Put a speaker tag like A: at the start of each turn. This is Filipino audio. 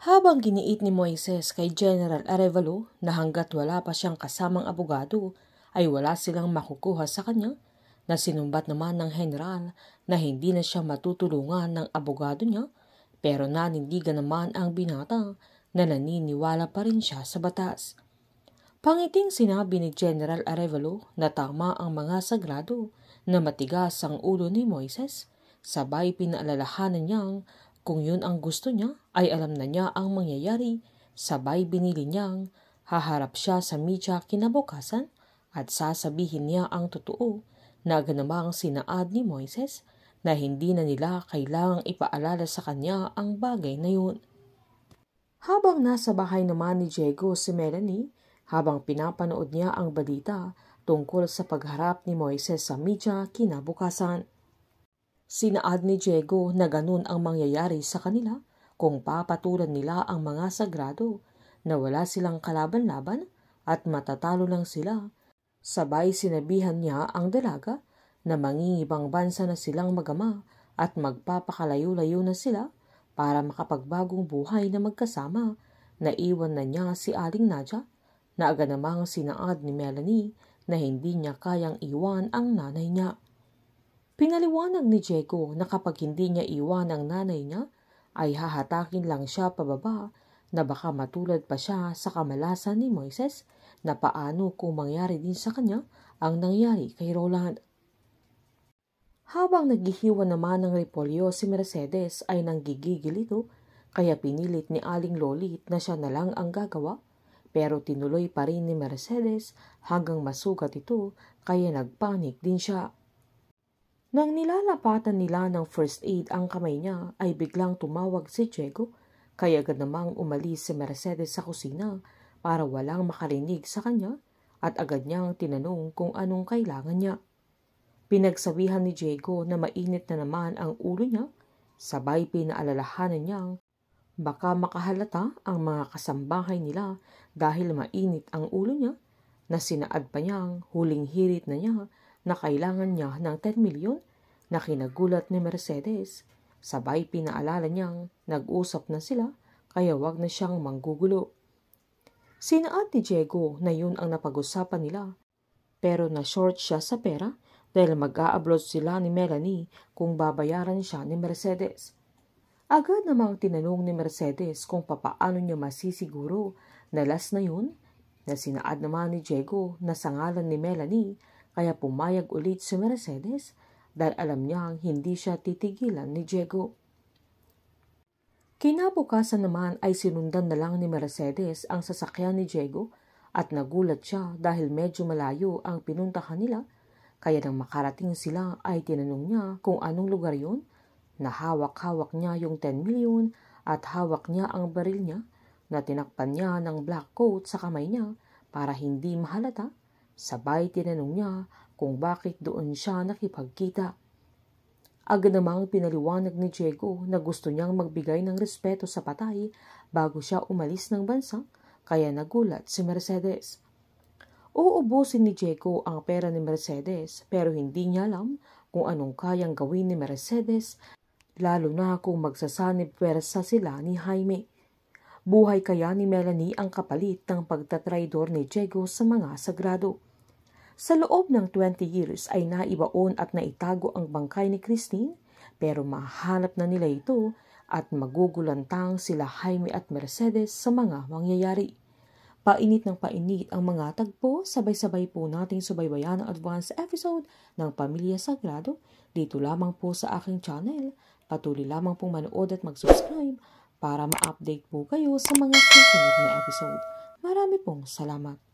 A: Habang giniit ni Moises kay General Arevalo na hanggat wala pa siyang kasamang abogado ay wala silang makukuha sa kanya, na sinumbat naman ng general na hindi na siya matutulungan ng abogado niya, pero nanindigan naman ang binata na naniniwala pa rin siya sa batas. Pangiting sinabi ni General Arevalo na tama ang mga sagrado na matigas ang ulo ni Moises, sabay pinaalalahanan niyang kung yun ang gusto niya ay alam na niya ang mangyayari, sabay binili niyang haharap siya sa media kinabukasan at sasabihin niya ang totoo na ganamang sinaad ni Moises na hindi na nila kailangang ipaalala sa kanya ang bagay na yun. Habang nasa bahay naman ni Diego si Melanie, habang pinapanood niya ang balita tungkol sa pagharap ni Moises sa media kinabukasan. Sinaad ni Diego na ganun ang mangyayari sa kanila kung papatulan nila ang mga sagrado, na wala silang kalaban-laban at matatalo lang sila. Sabay sinabihan niya ang dalaga na mangingibang bansa na silang magama at magpapakalayo-layo na sila para makapagbagong buhay na magkasama. Naiwan na niya si Aling Nadia, na agad namang sinaad ni Melanie na hindi niya kayang iwan ang nanay niya. Pinaliwanag ni Diego na kapag hindi niya iwan ang nanay niya ay hahatakin lang siya pababa, na baka matulad pa siya sa kamalasan ni Moises na paano kung mangyari din sa kanya ang nangyari kay Roland. Habang naghihiwa naman ng repolyo si Mercedes ay nanggigigil ito, kaya pinilit ni Aling Lolit na siya na lang ang gagawa, pero tinuloy pa rin ni Mercedes hanggang masugat ito, kaya nagpanik din siya. Nang nilalapatan nila ng first aid ang kamay niya ay biglang tumawag si Diego, kaya agad namang umalis si Mercedes sa kusina para walang makarinig sa kanya at agad niyang tinanong kung anong kailangan niya. Pinagsabihan ni Diego na mainit na naman ang ulo niya, sabay pinaalalahanan niyang baka makahalata ang mga kasambahay nila dahil mainit ang ulo niya, na sinaad pa niyang huling hirit na niya na kailangan niya ng 10 milyon, na kinagulat ni Mercedes. Sabay pinaalala niyang nag-usap na sila kaya wag na siyang manggugulo. Sinaad ni Diego na yun ang napag-usapan nila, pero na-short siya sa pera dahil mag-a-abroad sila ni Melanie kung babayaran siya ni Mercedes. Agad namang tinanong ni Mercedes kung papaano niya masisiguro na last na yun, na sinaad naman ni Diego na sa ngalan ni Melanie, kaya pumayag ulit si Mercedes dahil alam niyang hindi siya titigilan ni Diego. Kinabukasan naman ay sinundan na lang ni Mercedes ang sasakyan ni Diego at nagulat siya dahil medyo malayo ang pinuntahan nila, kaya nang makarating sila ay tinanong niya kung anong lugar yun, na hawak-hawak niya yung 10 milyon at hawak niya ang baril niya, na tinakpan niya ng black coat sa kamay niya para hindi mahalata. Sabay tinanong niya kung bakit doon siya nakipagkita. Agad namang pinaliwanag ni Diego na gusto niyang magbigay ng respeto sa patay bago siya umalis ng bansa, kaya nagulat si Mercedes. Uubusin ni Diego ang pera ni Mercedes, pero hindi niya alam kung anong kayang gawin ni Mercedes, lalo na kung magsasanib pwersa sila ni Jaime. Buhay kaya ni Melanie ang kapalit ng pagtatraidor ni Diego sa mga sagrado. Sa loob ng 20 years ay naibaon at naitago ang bangkay ni Christine, pero mahanap na nila ito at magugulantang sila Jaime at Mercedes sa mga mangyayari. Painit ng painit ang mga tagpo, sabay-sabay po nating subaybayan ang advance episode ng Pamilya Sagrado dito lamang po sa aking channel. Patuloy lamang pong manood at mag-subscribe para ma-update po kayo sa mga susunod na episode. Marami pong salamat.